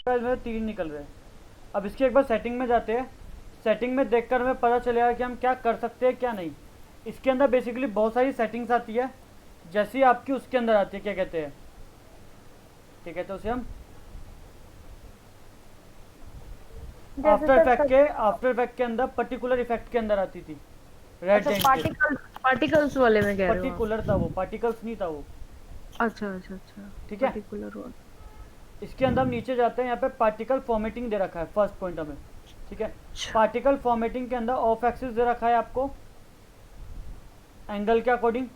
में 3 निकल रहे हैं। अब इसकी एक बार सेटिंग में जाते हैं। सेटिंग में देखकर हमें पता चलेगा कि हम क्या कर सकते हैं क्या नहीं। इसके अंदर बेसिकली बहुत सारी सेटिंग्स आती है, जैसी आपकी उसके अंदर आती है, क्या कहते हैं उसे हम आफ्टर इफेक्ट के अंदर पर्टिकुलर इफेक्ट के अंदर आती थी रेड अच्छा, पार्टिकल्स वाले में कह रहे हो आप? पर्टिकुलर था वो, पार्टिकल्स नहीं था वो। अच्छा अच्छा अच्छा, ठीक है, पर्टिकुलर वाला। इसके अंदर हम नीचे जाते हैं, यहाँ पे पार्टिकल फॉर्मेटिंग दे रखा है फर्स्ट पॉइंट हमें। ठीक है, अच्छा पार्टिकल फॉर्मेटिंग के अंदर ऑफ एक्सिस दे रखा है आपको एंगल के अकॉर्डिंग।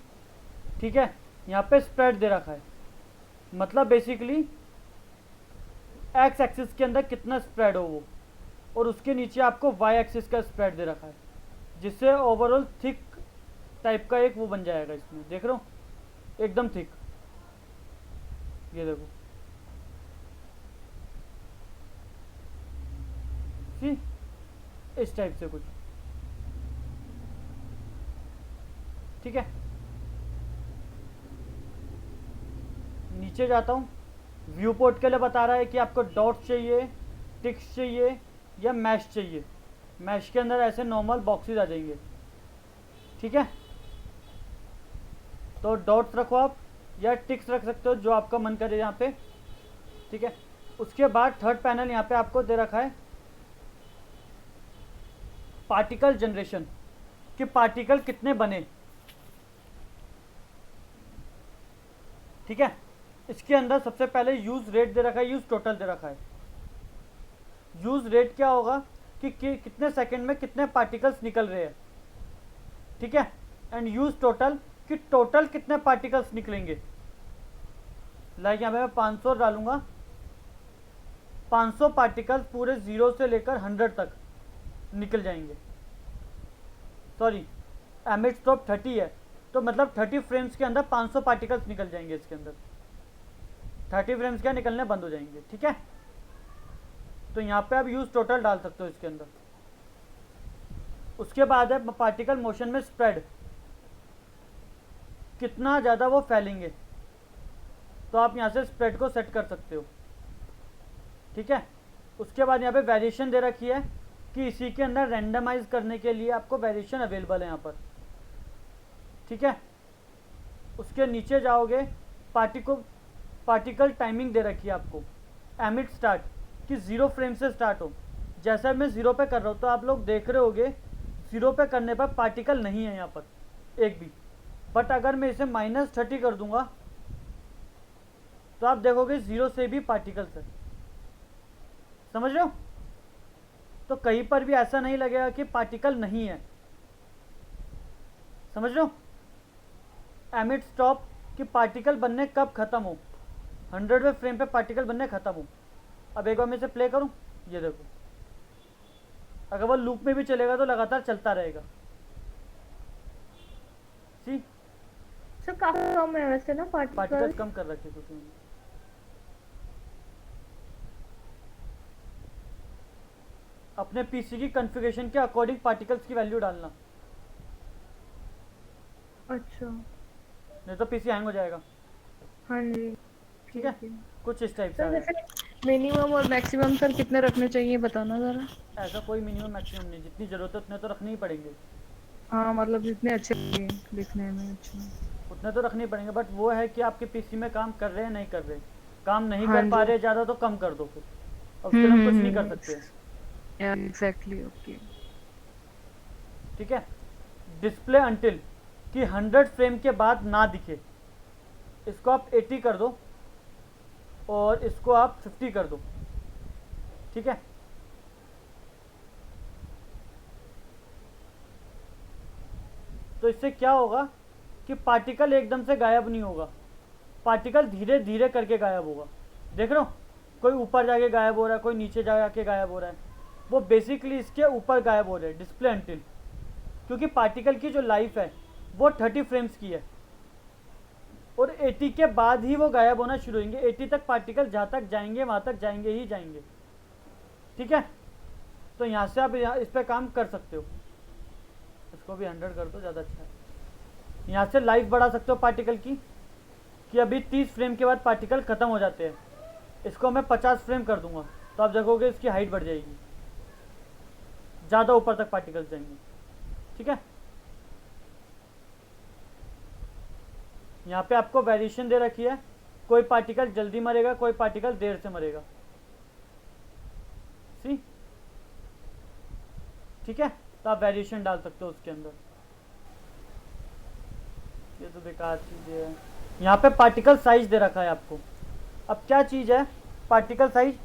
ठीक है, यहाँ पे स्प्रेड दे रखा है, मतलब बेसिकली एक्स एक्सिस के अंदर कितना स्प्रेड हो वो, और उसके नीचे आपको वाई एक्सिस का स्प्रेड दे रखा है, जिससे ओवरऑल थिक टाइप का एक वो बन जाएगा। इसमें देख रहे हो एकदम थिक, ये देखो सी, इस टाइप से कुछ। ठीक है, नीचे जाता हूँ, व्यू पोर्ट के लिए बता रहा है कि आपको डॉट्स चाहिए, टिक्स चाहिए या मैश चाहिए। मैश के अंदर ऐसे नॉर्मल बॉक्सेस आ जाएंगे। ठीक है, तो डॉट्स रखो आप या टिक्स रख सकते हो, जो आपका मन करे यहाँ पे। ठीक है, उसके बाद थर्ड पैनल यहाँ पे आपको दे रखा है पार्टिकल जनरेशन, कि पार्टिकल कितने बने। ठीक है, इसके अंदर सबसे पहले यूज रेट दे रखा है, यूज टोटल दे रखा है। यूज रेट क्या होगा कि कितने सेकंड में कितने पार्टिकल्स निकल रहे हैं। ठीक है, एंड यूज टोटल कि टोटल कितने पार्टिकल्स निकलेंगे। लाइक यहाँ पे मैं 500 डालूंगा, 500 पार्टिकल्स पूरे 0 से लेकर 100 तक निकल जाएंगे। सॉरी, एमिट स्टॉप 30 है, तो मतलब 30 फ्रेम्स के अंदर 500 पार्टिकल्स निकल जाएंगे। इसके अंदर 30 फ्रेम्स क्या निकलने बंद हो जाएंगे। ठीक है, तो यहाँ पे आप यूज टोटल डाल सकते हो इसके अंदर। उसके बाद है पार्टिकल मोशन में स्प्रेड, कितना ज़्यादा वो फैलेंगे, तो आप यहाँ से स्प्रेड को सेट कर सकते हो। ठीक है, उसके बाद यहाँ पे वेरिएशन दे रखी है कि इसी के अंदर रैंडमाइज करने के लिए आपको वेरिएशन अवेलेबल है यहाँ पर। ठीक है, उसके नीचे जाओगे, पार्टिकल टाइमिंग दे रखी है आपको, एमिट स्टार्ट कि 0 फ्रेम से स्टार्ट हो। जैसा मैं 0 पे कर रहा हूँ तो आप लोग देख रहे होगे 0 पे करने पर पार्टिकल नहीं है यहाँ पर एक भी, बट अगर मैं इसे -30 कर दूंगा तो आप देखोगे 0 से भी पार्टिकल्स है। समझ रहे हो? तो कहीं पर भी ऐसा नहीं लगेगा कि पार्टिकल नहीं है। समझ रहे हो? एमिट स्टॉप कि पार्टिकल बनने कब खत्म हो, 100वें फ्रेम पे पार्टिकल बनने खत्म हो। अब एक बार मैं इसे प्ले करूं, ये देखो, अगर वो लूप में भी चलेगा तो लगातार चलता रहेगा। सी, सर काफी कम है वैसे ना पार्टिकल्स पार्टिकल। कम कर रखे कुछ मैंने। अपने पीसी की कॉन्फ़िगरेशन के अकॉर्डिंग पार्टिकल्स की वैल्यू डालना, अच्छा, नहीं तो पीसी हैंग हो जाएगा। हाँ जी, ठीक है, ठीक है। कुछ इस टाइप से सर आएगा। जैसे मिनिमम और मैक्सिमम सर कितने रखने चाहिए बताना जरा। ऐसा कोई मिनिमम मैक्सिमम नहीं, जितनी ज़रूरत है उतने तो रखने ही पड़ेंगे। हाँ मतलब जितने अच्छे लगे दिखने में। अच्छा, उतने तो रखने ही पड़ेंगे, बट वो है कि आपके पीसी में काम कर रहे हैं नहीं कर रहे, काम नहीं हाँ कर पा जी। रहे ज़्यादा तो कम कर दो फिर, और उसके लिए हम कुछ नहीं कर सकते हैं। Exactly, okay. ठीक है, डिस्प्ले अंटिल कि 100 फ्रेम के बाद ना दिखे, इसको आप 80 कर दो और इसको आप 50 कर दो। ठीक है, तो इससे क्या होगा कि पार्टिकल एकदम से गायब नहीं होगा, पार्टिकल धीरे धीरे करके गायब होगा। देख रहे हो, कोई ऊपर जाके गायब हो रहा है, कोई नीचे जाके गायब हो रहा है, वो बेसिकली इसके ऊपर गायब हो रहे हैं डिस्प्ले अंटिल, क्योंकि पार्टिकल की जो लाइफ है वो 30 फ्रेम्स की है, और 80 के बाद ही वो गायब होना शुरू होंगे। 80 तक पार्टिकल जहाँ तक जाएंगे वहाँ तक जाएंगे ही जाएंगे। ठीक है, तो यहाँ से आप इस पर काम कर सकते हो। इसको भी 100 कर दो, ज़्यादा अच्छा है। यहाँ से लाइफ बढ़ा सकते हो पार्टिकल की, कि अभी 30 फ्रेम के बाद पार्टिकल ख़त्म हो जाते हैं, इसको मैं 50 फ्रेम कर दूंगा। तो आप देखोगे इसकी हाइट बढ़ जाएगी, ज़्यादा ऊपर तक पार्टिकल्स जाएंगे। ठीक है, यहाँ पे आपको वेरिएशन दे रखी है, कोई पार्टिकल जल्दी मरेगा, कोई पार्टिकल देर से मरेगा। सी, ठीक है, तो आप वेरिएशन डाल सकते हो उसके अंदर। ये तो बेकार चीज़ है। यहाँ पे पार्टिकल साइज दे रखा है आपको। अब क्या चीज़ है पार्टिकल साइज,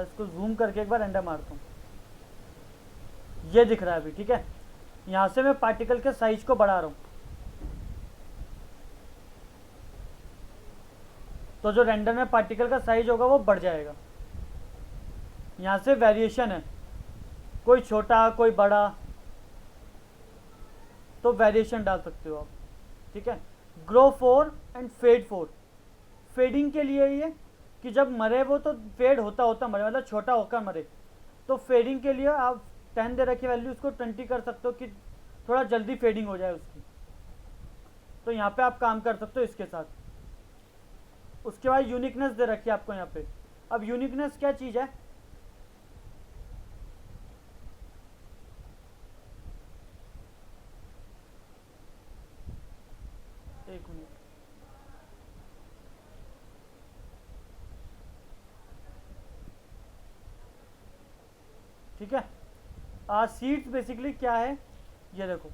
इसको जूम करके एक बार एंटर मारता हूँ, ये दिख रहा है अभी। ठीक है, यहाँ से मैं पार्टिकल के साइज को बढ़ा रहा हूँ, तो जो रेंडर में पार्टिकल का साइज होगा वो बढ़ जाएगा। यहाँ से वेरिएशन है, कोई छोटा कोई बड़ा, तो वेरिएशन डाल सकते हो आप। ठीक है, ग्रो 4 एंड फेड 4, फेडिंग के लिए ये कि जब मरे वो तो फेड होता होता मरे, मतलब छोटा होकर मरे। तो फेडिंग के लिए आप 10 दे रखी वैल्यू, उसको 20 कर सकते हो कि थोड़ा जल्दी फेडिंग हो जाए उसकी। तो यहाँ पे आप काम कर सकते हो इसके साथ। उसके बाद यूनिकनेस दे रखी है आपको यहाँ पे। अब यूनिकनेस क्या चीज़ है, एक मिनट, ठीक है। सीड्स बेसिकली क्या है, ये देखो,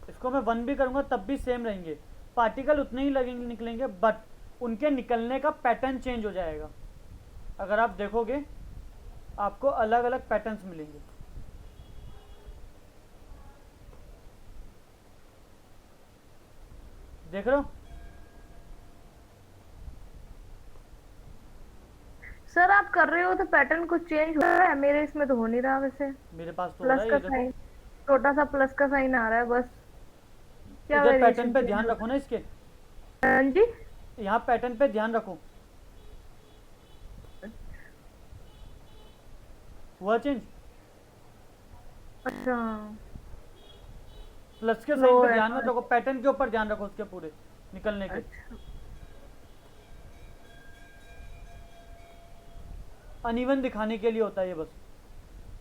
इसको मैं 1 भी करूँगा तब भी सेम रहेंगे, पार्टिकल उतने ही लगेंगे निकलेंगे, बट उनके निकलने का पैटर्न चेंज हो जाएगा। अगर आप देखोगे आपको अलग अलग पैटर्न्स मिलेंगे। देख रहे हो? सर आप कर रहे हो तो पैटर्न कुछ चेंज हो रहा है, मेरे इसमें तो हो नहीं रहा वैसे। मेरे पास तो हो रहा प्लस है, का ये देखो। साइन, छोटा सा प्लस का साइन आ रहा है बस। क्या इधर पैटर्न वेरिएशन पे चेंज ध्यान हो रखो ना इसके, रहा है? हाँ जी। यहाँ पैटर्न पे ध्यान रखो। हुआ चेंज? अच्छा, प्लस के लो साइन पे है ध्यान मत थोड़ा। रखो, पैटर्न के ऊपर ध्यान रखो उसके पूरे निकलने के। अच्छा अनइवन दिखाने के लिए होता है ये बस,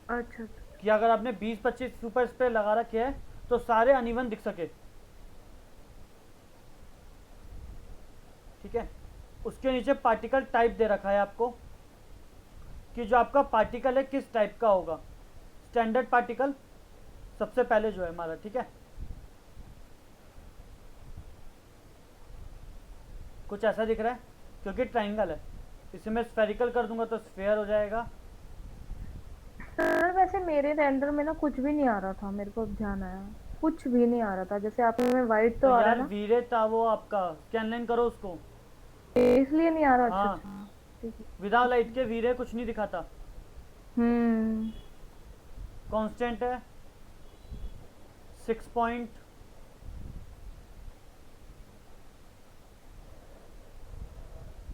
अच्छा अच्छा। कि अगर आपने 20-25 सुपर स्प्रे लगा रखे है तो सारे अनइवन दिख सके। ठीक है, उसके नीचे पार्टिकल टाइप दे रखा है आपको, कि जो आपका पार्टिकल है किस टाइप का होगा। स्टैंडर्ड पार्टिकल सबसे पहले जो है हमारा, ठीक है, कुछ ऐसा दिख रहा है क्योंकि ट्राइंगल है। इसे मैं स्फेरिकल कर दूंगा तो स्फेयर हो जाएगा। सर वैसे मेरे रेंडर में ना कुछ भी नहीं आ रहा था, मेरे को अब ध्यान आया, कुछ भी नहीं आ रहा था। जैसे आप में वाइट तो तो आ रहा है यार ना, वीरे था वो आपका, स्कैन लाइन करो उसको। इसलिए नहीं आ रहा। अच्छा हाँ, अच्छा, ठीक है। विदाउट लाइट के वीरे कुछ नहीं दिखाता, हम्म। कांस्टेंट है 6 पॉइंट,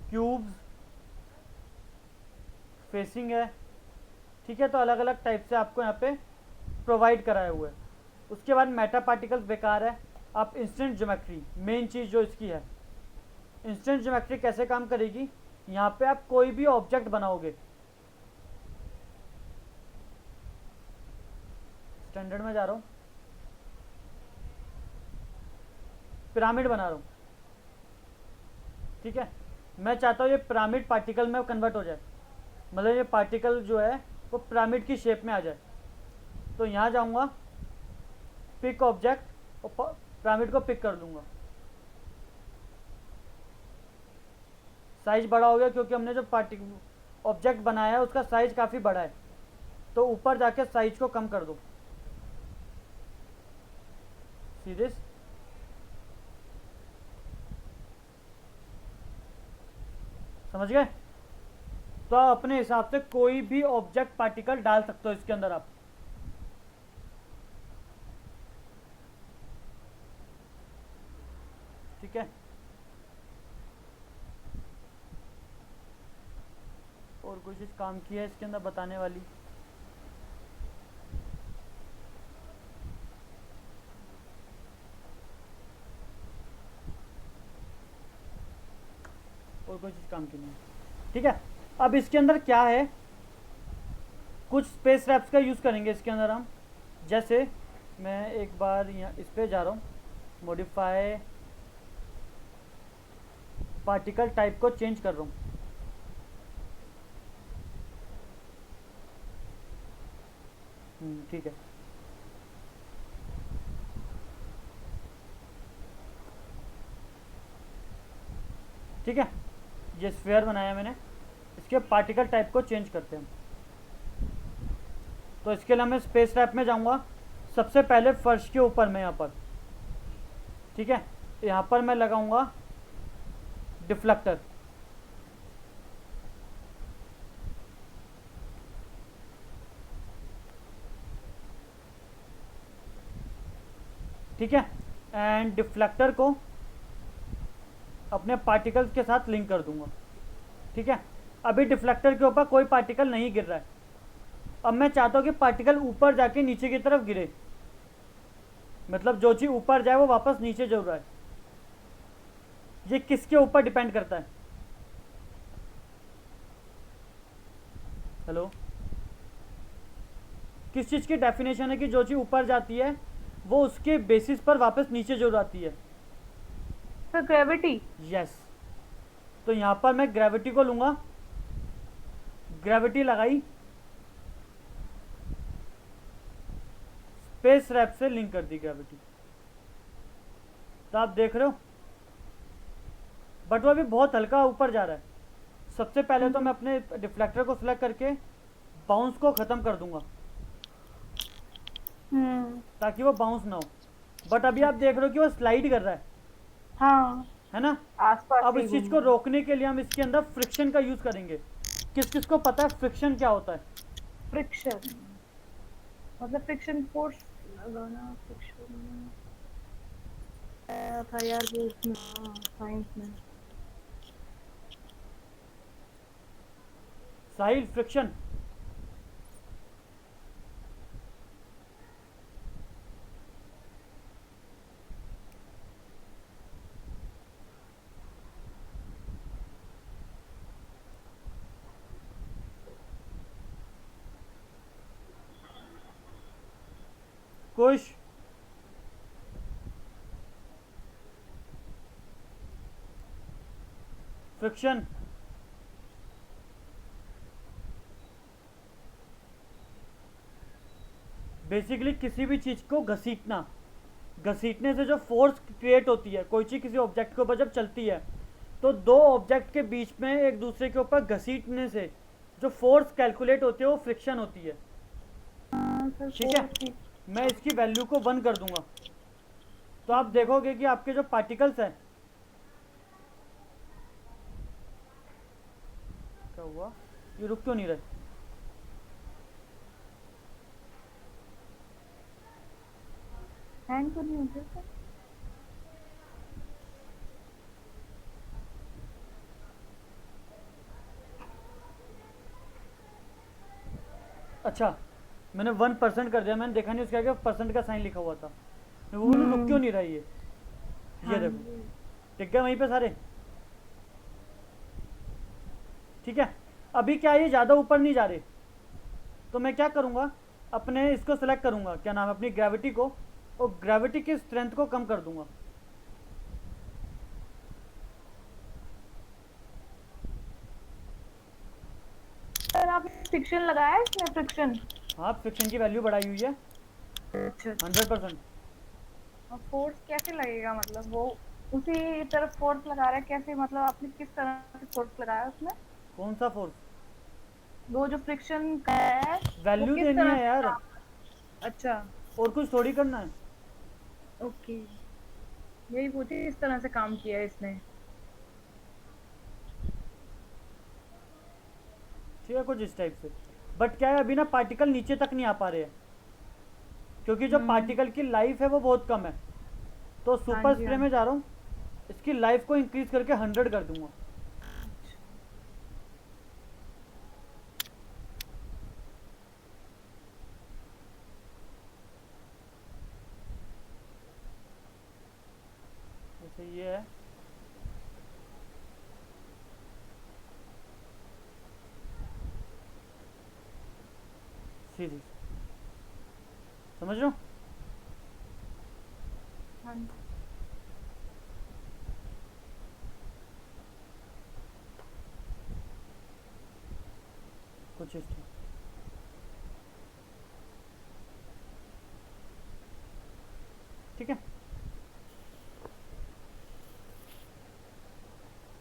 क्यूब्स, फेसिंग है। ठीक है, तो अलग अलग टाइप से आपको यहाँ पे प्रोवाइड कराए हुए। उसके बाद मेटा पार्टिकल्स बेकार है। आप इंस्टेंट ज्योमेट्री, मेन चीज़ जो इसकी है, इंस्टेंट ज्योमेट्री कैसे काम करेगी, यहाँ पे आप कोई भी ऑब्जेक्ट बनाओगे, स्टैंडर्ड में जा रहा हूँ, पिरामिड बना रहा हूँ। ठीक है, मैं चाहता हूँ ये पिरामिड पार्टिकल में कन्वर्ट हो जाए, मतलब ये पार्टिकल जो है वो पिरामिड की शेप में आ जाए। तो यहाँ जाऊँगा, पिक ऑब्जेक्ट, और पिरामिड को पिक कर दूंगा। साइज बड़ा हो गया क्योंकि हमने जो ऑब्जेक्ट बनाया है उसका साइज काफ़ी बड़ा है, तो ऊपर जाके साइज को कम कर दो। सीरियस, समझ गए? तो आप अपने हिसाब से कोई भी ऑब्जेक्ट पार्टिकल डाल सकते हो इसके अंदर आप। ठीक है, और कोई चीज़ काम की है इसके अंदर बताने वाली? और कोई चीज़ काम की नहीं है। ठीक है। अब इसके अंदर क्या है, कुछ स्पेस रैप्स का यूज़ करेंगे इसके अंदर हम। जैसे मैं एक बार यहाँ इस पे जा रहा हूँ, मॉडिफाई पार्टिकल टाइप को चेंज कर रहा हूँ। ठीक है। ठीक है, ये स्फीयर बनाया मैंने, इसके पार्टिकल टाइप को चेंज करते हैं। तो इसके लिए मैं स्पेस रैप में जाऊंगा, सबसे पहले फर्श के ऊपर में यहाँ पर, ठीक है, यहाँ पर मैं लगाऊंगा डिफ्लेक्टर। ठीक है, एंड डिफ्लेक्टर को अपने पार्टिकल्स के साथ लिंक कर दूंगा। ठीक है, अभी डिफ्लेक्टर के ऊपर कोई पार्टिकल नहीं गिर रहा है। अब मैं चाहता हूँ कि पार्टिकल ऊपर जाके नीचे की तरफ गिरे, मतलब जो चीज़ ऊपर जाए वो वापस नीचे जरूर रहा है। ये किसके ऊपर डिपेंड करता है? हेलो, किस चीज़ की डेफिनेशन है कि जो चीज़ ऊपर जाती है वो उसके बेसिस पर वापस नीचे जरूर आती है? तो ग्रेविटी। यस। तो यहाँ पर मैं ग्रेविटी को लूँगा, ग्रेविटी लगाई, स्पेस रैप से लिंक कर दी ग्रेविटी। तो आप देख रहे हो, बट वो अभी बहुत हल्का ऊपर जा रहा है। सबसे पहले तो मैं अपने डिफ्लेक्टर को सिलेक्ट करके बाउंस को ख़त्म कर दूंगा ताकि वो बाउंस ना हो। बट अभी आप देख रहे हो कि वो स्लाइड कर रहा है, हाँ, है ना? आसपास अब ही इस घूम चीज़ को रहा है। रोकने के लिए हम इसके अंदर फ्रिक्शन का यूज़ करेंगे। किस किस को पता है फ्रिक्शन क्या होता है? फ्रिक्शन मतलब फ्रिक्शन फोर्स लगाना। फ्रिक्शन था यार वो उसमें, साइंस में। साहिल, फ्रिक्शन। कुछ फ्रिक्शन बेसिकली किसी भी चीज़ को घसीटना, घसीटने से जो फोर्स क्रिएट होती है, कोई चीज़ किसी ऑब्जेक्ट के ऊपर जब चलती है तो दो ऑब्जेक्ट के बीच में एक दूसरे के ऊपर घसीटने से जो फोर्स कैलकुलेट होती है वो फ्रिक्शन होती है। सर ठीक है, फोर्स ही। मैं इसकी वैल्यू को 1 कर दूंगा तो आप देखोगे कि आपके जो पार्टिकल्स हैं, क्या हुआ, ये रुक क्यों नहीं रहे? हैंग तो नहीं होते सर? अच्छा, मैंने 1% कर दिया, मैंने देखा नहीं उसके आगे परसेंट का साइन लिखा हुआ था। मैं बोलूँ रुक क्यों नहीं रहा ये हाँ देखो, जी। टिक गए वहीं पे सारे। ठीक है, अभी क्या ये ज़्यादा ऊपर नहीं जा रहे, तो मैं क्या करूँगा, अपने इसको सेलेक्ट करूँगा, क्या नाम है, अपनी ग्रेविटी को, और ग्रेविटी की स्ट्रेंथ को कम कर दूंगा। सर आपने फ्रिक्शन लगाया है इसमें? फ्रिक्शन। हाँ, फ्रिक्शन की वैल्यू बढ़ाई हुई है अच्छा। 100%। और फोर्स कैसे लगेगा, मतलब वो उसी तरफ फोर्स लगा रहा है कैसे, मतलब आपने किस तरह से फोर्स लगाया उसमें? कौन सा फोर्स? वो जो फ्रिक्शन का है वो वैल्यू किस देनी तरह है से यार, काम। अच्छा। और कुछ थोड़ी करना है। ओके, यही पूछे किस तरह से काम किया है इसने। ठीक है, कुछ इस टाइप से। बट क्या है, अभी ना पार्टिकल नीचे तक नहीं आ पा रहे हैं क्योंकि जो पार्टिकल की लाइफ है वो बहुत कम है। तो हाँ सुपर जी, स्प्रे हाँ में जी। जा रहा हूँ, इसकी लाइफ को इंक्रीज करके 100 कर दूंगा। जैसे ये है, सीरीज, समझ लो। हाँ। कुछ इस तरह। ठीक है,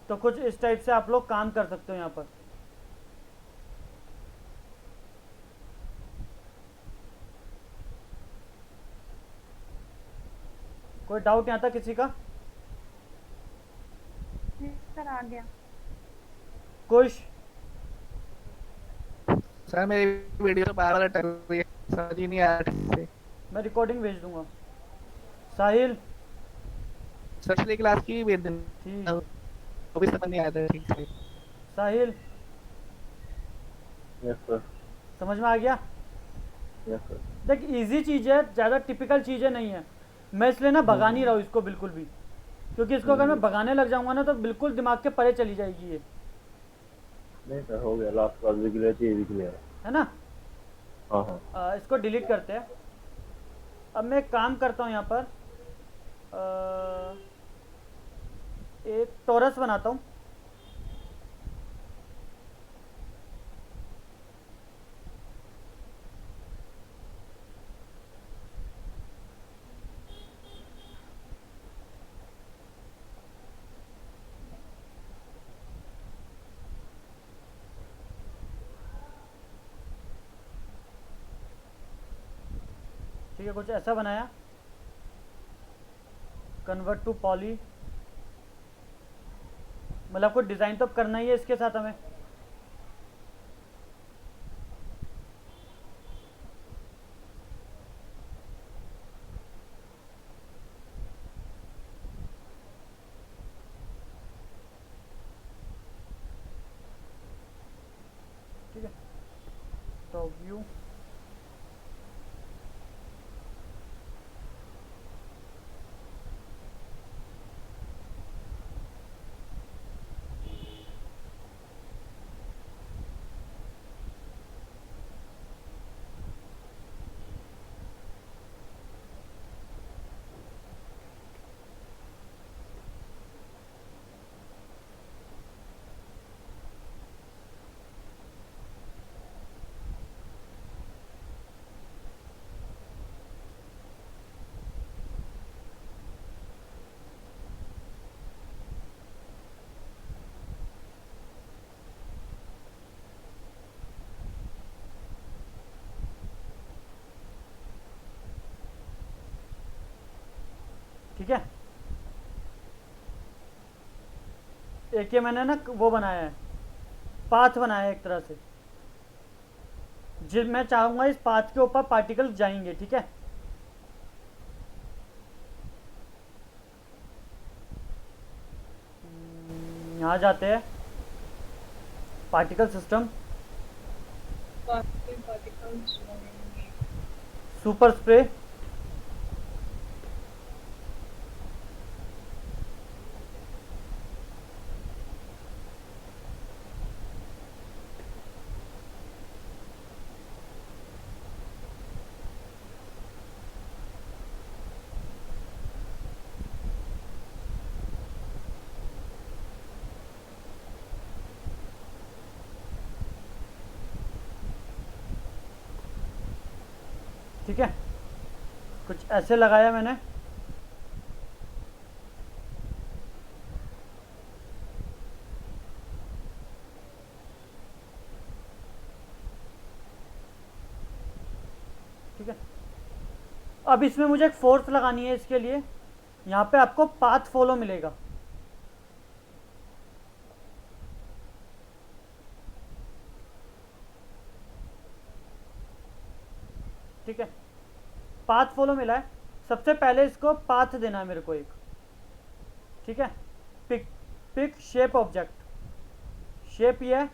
तो कुछ इस टाइप से आप लोग काम कर सकते हो यहाँ पर। कोई डाउट यहाँ तक किसी का? जी सर, आ गया। कुछ सर मेरी वीडियो तो बार बार अटक रही है, समझ ही नहीं आ रहा ठीक से। मैं रिकॉर्डिंग भेज दूंगा। साहिल, सर पिछली क्लास की भी भेज ठीक देना, है। वो भी समझ नहीं आया था ठीक से। साहिल, यस सर। समझ में आ गया? Yes sir. देख, इजी चीज़ है, ज़्यादा टिपिकल चीज़ें नहीं है। मैं इसलिए ना भगा नहीं रहा हूँ इसको बिल्कुल भी, क्योंकि इसको अगर मैं भगाने लग जाऊंगा ना तो बिल्कुल दिमाग के परे चली जाएगी ये, नहीं सर, हो गया। लास्ट क्लास भी क्लियर थी, ये भी क्लियर है। है ना। हाँ हाँ। इसको डिलीट करते हैं। अब मैं एक काम करता हूँ यहाँ पर, एक टोरस बनाता हूँ। ठीक है, कुछ ऐसा बनाया। कन्वर्ट टू पॉली, मतलब कुछ डिज़ाइन तो करना ही है इसके साथ हमें। ठीक है, टॉप व्यू, ठीक है। एक ये मैंने ना वो बनाया है, पाथ बनाया है एक तरह से, जिस मैं चाहूँगा इस पाथ के ऊपर पार्टिकल्स जाएंगे। ठीक है, यहाँ जाते हैं पार्टिकल सिस्टम, सुपर स्प्रे, ठीक है, कुछ ऐसे लगाया मैंने। ठीक है, अब इसमें मुझे एक फोर्स लगानी है। इसके लिए यहाँ पे आपको पाथ फॉलो मिलेगा। ठीक है, पाथ फॉलो मिला है। सबसे पहले इसको पाथ देना है मेरे को एक। ठीक है, pick pick shape object, shape ये है,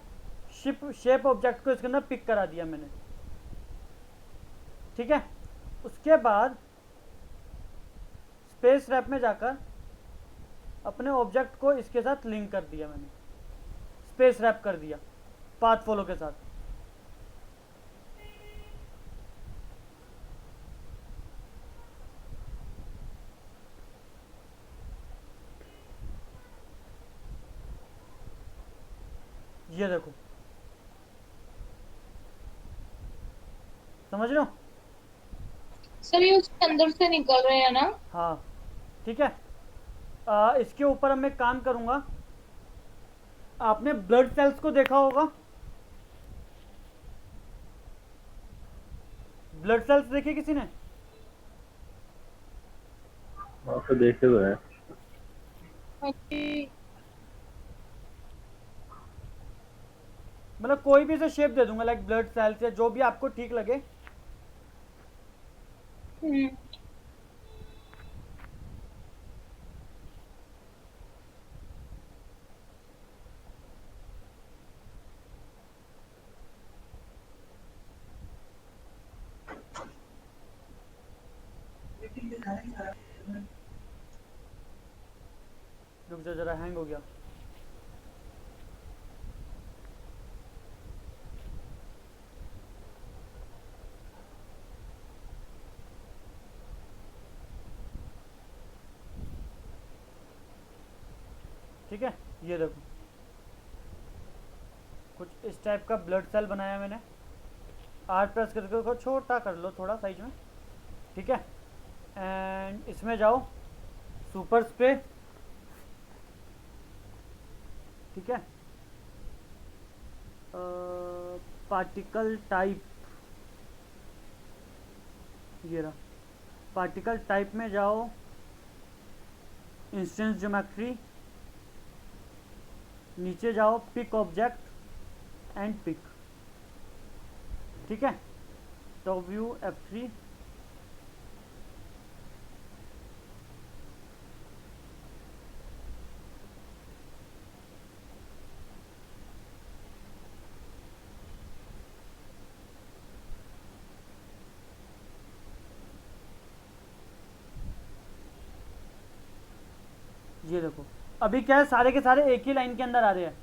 शेप ऑब्जेक्ट को इसके अंदर पिक करा दिया मैंने। ठीक है, उसके बाद स्पेस रैप में जाकर अपने ऑब्जेक्ट को इसके साथ लिंक कर दिया मैंने, स्पेस रैप कर दिया पाथ फॉलो के साथ। ये देखो, समझ रहे हो? सर ये उसके अंदर से निकल रहे हैं ना? हाँ ठीक है। इसके ऊपर अब मैं काम करूंगा। आपने ब्लड सेल्स को देखा होगा, ब्लड सेल्स देखे किसी ने? हाँ तो देखे हुए हैं। ओके। मतलब कोई भी इसे शेप दे दूंगा, लाइक ब्लड सेल्स या जो भी आपको ठीक लगे। हम्म। रुक जा जरा, हैंग हो गया। ठीक है, ये देखो कुछ इस टाइप का ब्लड सेल बनाया मैंने। आर प्रेस करके उसको छोटा कर लो थोड़ा साइज में, ठीक है। एंड इसमें जाओ, सुपर स्प्रे, ठीक है। पार्टिकल टाइप, ये रहा। पार्टिकल टाइप में जाओ, इंस्टेंस ज्योमेट्री, नीचे जाओ पिक ऑब्जेक्ट एंड पिक, ठीक है। टॉप व्यू F3, ये देखो अभी क्या है, सारे के सारे एक ही लाइन के अंदर आ रहे हैं,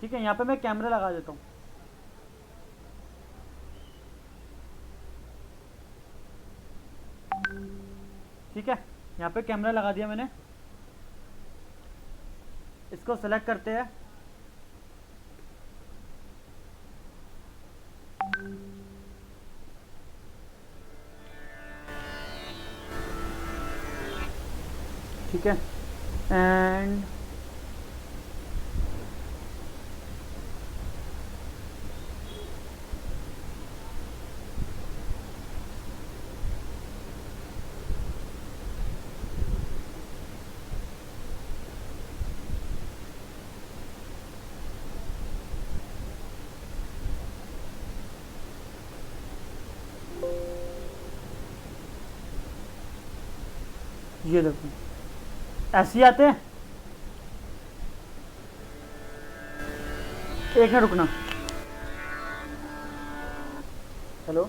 ठीक है। यहाँ पे मैं कैमरा लगा देता हूँ, ठीक है। यहाँ पे कैमरा लगा दिया मैंने। इसको सेलेक्ट करते हैं, ठीक है। एंड ये देखो ऐसे ही आते हैं। एक मिनट रुकना, हेलो।